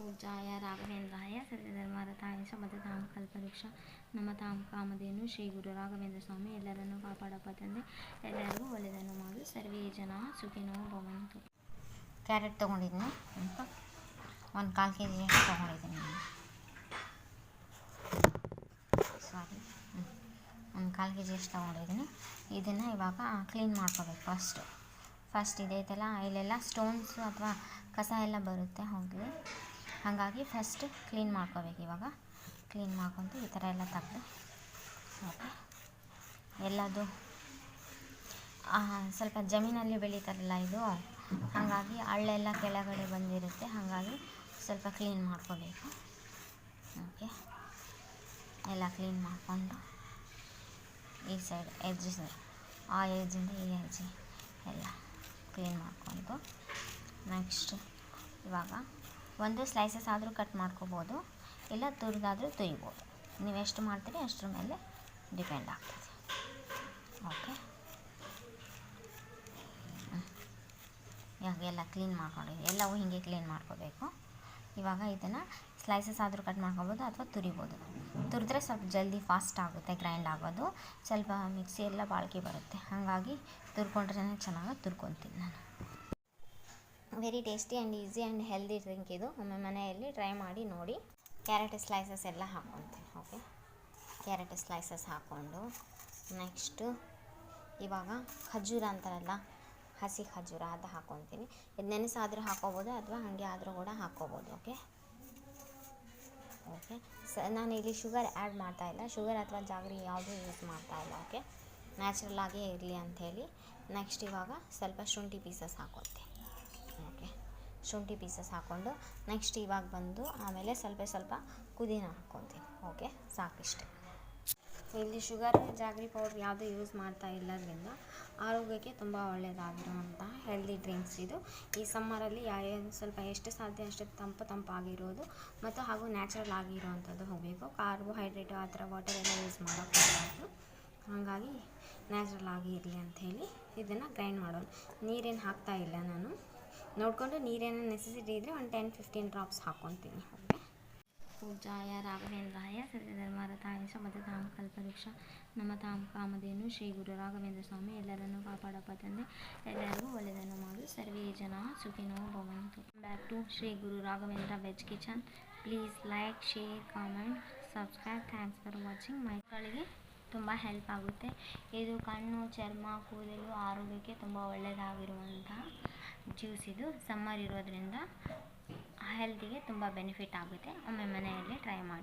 पूजाय राघवेंद्राय सर्वधर्मरताय च भजतां कल्पवृक्ष नमतां कामधेनु ಶ್ರೀ ಗುರು ರಾಘವೇಂದ್ರ ಸ್ವಾಮಿ ಎಲ್ಲರನ್ನು ಕಾಪಾಡಪ್ಪ ತಂದೆ, ಎಲ್ಲರಿಗೂ ಒಳ್ಳೆಯದನ್ನು ಮಾಡು, ಸರ್ವೇ ಜನ ಸುಖಿನೋ ಭವಂತು. ಕ್ಯಾರೆಟ್ ತೊಗೊಂಡಿದ್ದೀನಿ ಅಂತ 1/4 kg ಅಷ್ಟು ತೊಗೊಂಡಿದ್ದೀನಿ ನಾನು. ಸಾರಿ 1/4 kg ಅಷ್ಟು ತೊಗೊಂಡಿದ್ದೀನಿ. ಇದನ್ನು ಇವಾಗ ಕ್ಲೀನ್ ಮಾಡ್ಕೋಬೇಕು. ಫಸ್ಟ್ ಇದೈತಲ್ಲ, ಇಲ್ಲೆಲ್ಲ ಸ್ಟೋನ್ಸು ಅಥವಾ ಕಸ ಎಲ್ಲ ಬರುತ್ತೆ ಹೋಗಲಿ, ಹಾಗಾಗಿ ಫಸ್ಟ್ ಕ್ಲೀನ್ ಮಾಡ್ಕೋಬೇಕು. ಇವಾಗ ಕ್ಲೀನ್ ಮಾಡ್ಕೊಂಡು ಈ ಥರ ಎಲ್ಲ ತೆಗ್ದು ಓಕೆ, ಎಲ್ಲದು ಸ್ವಲ್ಪ ಜಮೀನಲ್ಲಿ ಬೆಳೀತಾರಲ್ಲ ಇದು, ಹಾಗಾಗಿ ಹಳ್ಳೆಲ್ಲ ಕೆಳಗಡೆ ಬಂದಿರುತ್ತೆ, ಹಾಗಾಗಿ ಸ್ವಲ್ಪ ಕ್ಲೀನ್ ಮಾಡ್ಕೋಬೇಕು. ಓಕೆ, ಎಲ್ಲ ಕ್ಲೀನ್ ಮಾಡಿಕೊಂಡು ಈ ಸೈಡ್ ಎಡ್ಜಸ್, ಆ ಎಡ್ಜಿಂದ ಈ ಎಡ್ಜಿ ಎಲ್ಲ ಕ್ಲೀನ್ ಮಾಡಿಕೊಂಡು ನೆಕ್ಸ್ಟ್ ಇವಾಗ ಒಂದು ಸ್ಲೈಸಸ್ ಆದರೂ ಕಟ್ ಮಾಡ್ಕೋಬೋದು, ಇಲ್ಲ ತುರಿದಾದರೂ ತುರಿಬೋದು. ನೀವು ಎಷ್ಟು ಮಾಡ್ತೀರಿ ಅಷ್ಟರ ಮೇಲೆ ಡಿಪೆಂಡ್ ಆಗ್ತದೆ. ಓಕೆ, ಇವಾಗ ಎಲ್ಲ ಕ್ಲೀನ್ ಮಾಡ್ಕೊಂಡಿದ್ದೀವಿ, ಎಲ್ಲವೂ ಹೀಗೆ ಕ್ಲೀನ್ ಮಾಡ್ಕೋಬೇಕು. ಇವಾಗ ಇದನ್ನು ಸ್ಲೈಸಸ್ ಆದರೂ ಕಟ್ ಮಾಡ್ಕೊಬೋದು ಅಥವಾ ತುರಿಬೋದು. ತುರಿದ್ರೆ ಸ್ವಲ್ಪ ಜಲ್ದಿ ಫಾಸ್ಟ್ ಆಗುತ್ತೆ ಗ್ರೈಂಡ್ ಆಗೋದು, ಸ್ವಲ್ಪ ಮಿಕ್ಸಿ ಎಲ್ಲ ಬಾಳ್ಕೆ ಬರುತ್ತೆ, ಹಾಗಾಗಿ ತುರ್ಕೊಂಡ್ರೆ ಚೆನ್ನಾಗಿ ತುರ್ಕೊತೀನಿ ನಾನು. Very tasty and easy and healthy drink ಇದು. ಒಮ್ಮೆ ಮನೆಯಲ್ಲಿ ಟ್ರೈ ಮಾಡಿ ನೋಡಿ. ಕ್ಯಾರೆಟ್ ಸ್ಲೈಸಸ್ ಎಲ್ಲ ಹಾಕ್ಕೊತೀನಿ. ಓಕೆ, ಕ್ಯಾರೆಟ್ ಸ್ಲೈಸಸ್ ಹಾಕ್ಕೊಂಡು ನೆಕ್ಸ್ಟು ಇವಾಗ ಖರ್ಜೂರ ಅಂತಾರಲ್ಲ, ಹಸಿ ಖರ್ಜೂರ ಅದು ಹಾಕ್ಕೊತೀನಿ. ಇದು ನೆನೆಸಾದರೂ ಹಾಕ್ಕೋಬೋದು ಅಥವಾ ಹಾಗೆ ಆದರೂ ಕೂಡ ಹಾಕ್ಕೋಬೋದು. ಓಕೆ, ನಾನು ಇಲ್ಲಿ ಶುಗರ್ ಆ್ಯಡ್ ಮಾಡ್ತಾಯಿಲ್ಲ, ಶುಗರ್ ಅಥವಾ ಜಾಗರಿ ಯಾವುದೂ ಯೂಸ್ ಮಾಡ್ತಾಯಿಲ್ಲ. ಓಕೆ, ನ್ಯಾಚುರಲ್ ಆಗೇ ಇರಲಿ ಅಂಥೇಳಿ. ನೆಕ್ಸ್ಟ್ ಇವಾಗ ಸ್ವಲ್ಪ ಶುಂಠಿ ಪೀಸಸ್ ಹಾಕ್ಕೊತೀನಿ. ಓಕೆ, ಶುಂಠಿ ಪೀಸಸ್ ಹಾಕ್ಕೊಂಡು ನೆಕ್ಸ್ಟ್ ಇವಾಗ ಬಂದು ಆಮೇಲೆ ಸ್ವಲ್ಪ ಪುದೀನ ಹಾಕ್ಕೊತೀನಿ. ಓಕೆ, ಸಾಕಿಷ್ಟೆ. ಇಲ್ಲಿ ಶುಗರ್ ಜಾಗರಿ ಪೌಡ್ರ್ ಯಾವುದೂ ಯೂಸ್ ಮಾಡ್ತಾ ಇಲ್ಲದ್ರಿಂದ ಆರೋಗ್ಯಕ್ಕೆ ತುಂಬ ಒಳ್ಳೆಯದಾಗಿರುವಂಥ ಹೆಲ್ದಿ ಡ್ರಿಂಕ್ಸ್ ಇದು. ಈ ಸಮ್ಮರಲ್ಲಿ ಸ್ವಲ್ಪ ಎಷ್ಟು ಸಾಧ್ಯ ಅಷ್ಟು ತಂಪಾಗಿರೋದು ಮತ್ತು ಹಾಗೂ ನ್ಯಾಚುರಲ್ ಆಗಿರುವಂಥದ್ದು ಹೋಗಬೇಕು. ಕಾರ್ಬೋಹೈಡ್ರೇಟು ಆ ಥರ ವಾಟರ್ ಎಲ್ಲ ಯೂಸ್ ಮಾಡೋಕ್ಕಾಗಬಾರ್ದು, ಹಾಗಾಗಿ ನ್ಯಾಚುರಲ್ ಆಗಿ ಇರಲಿ ಅಂಥೇಳಿ ಇದನ್ನು ಗ್ರೈಂಡ್ ಮಾಡೋಣ. ನೀರೇನು ಹಾಕ್ತಾ ಇಲ್ಲ ನಾನು, ನೋಡಿಕೊಂಡು ನೀರೇನು ನೆಸೆಸಿಟಿ ಇದ್ದರೆ ಒಂದು 10-15 ಡ್ರಾಪ್ಸ್ ಹಾಕ್ಕೊತೀನಿ. ಓಕೆ, पूजाय राघवेंद्राय सर्वधर्मरताय च भजतां कल्पवृक्ष नमतां कामधेनु ಶ್ರೀ ಗುರು ರಾಘವೇಂದ್ರ ಸ್ವಾಮಿ ಎಲ್ಲರನ್ನು ಕಾಪಾಡಪ್ಪ ತಂದೆ, ಎಲ್ಲರಿಗೂ ಒಳ್ಳೆಯದನ್ನು ಮಾಡು, ಸರ್ವೇ ಜನ ಸುಖಿನೋ ಭವಂತು. Back to Shri Guru Raghavendra veg kitchen. Please like, share, comment, subscribe. Thanks for watching. ಮಕ್ಕಳಿಗೆ ತುಂಬ ಹೆಲ್ಪ್ ಆಗುತ್ತೆ ಇದು. ಕಣ್ಣು, ಚರ್ಮ, ಕೂದಲು ಆರೋಗ್ಯಕ್ಕೆ ತುಂಬ ಒಳ್ಳೆಯದಾಗಿರುವಂಥ ಜ್ಯೂಸ್ ಇದು. ಸಮ್ಮರ್ ಇರೋದ್ರಿಂದ ಹೆಲ್ತಿಗೆ ತುಂಬ ಬೆನಿಫಿಟ್ ಆಗುತ್ತೆ. ಒಮ್ಮೆ ಮನೆಯಲ್ಲಿ ಟ್ರೈ ಮಾಡಿ.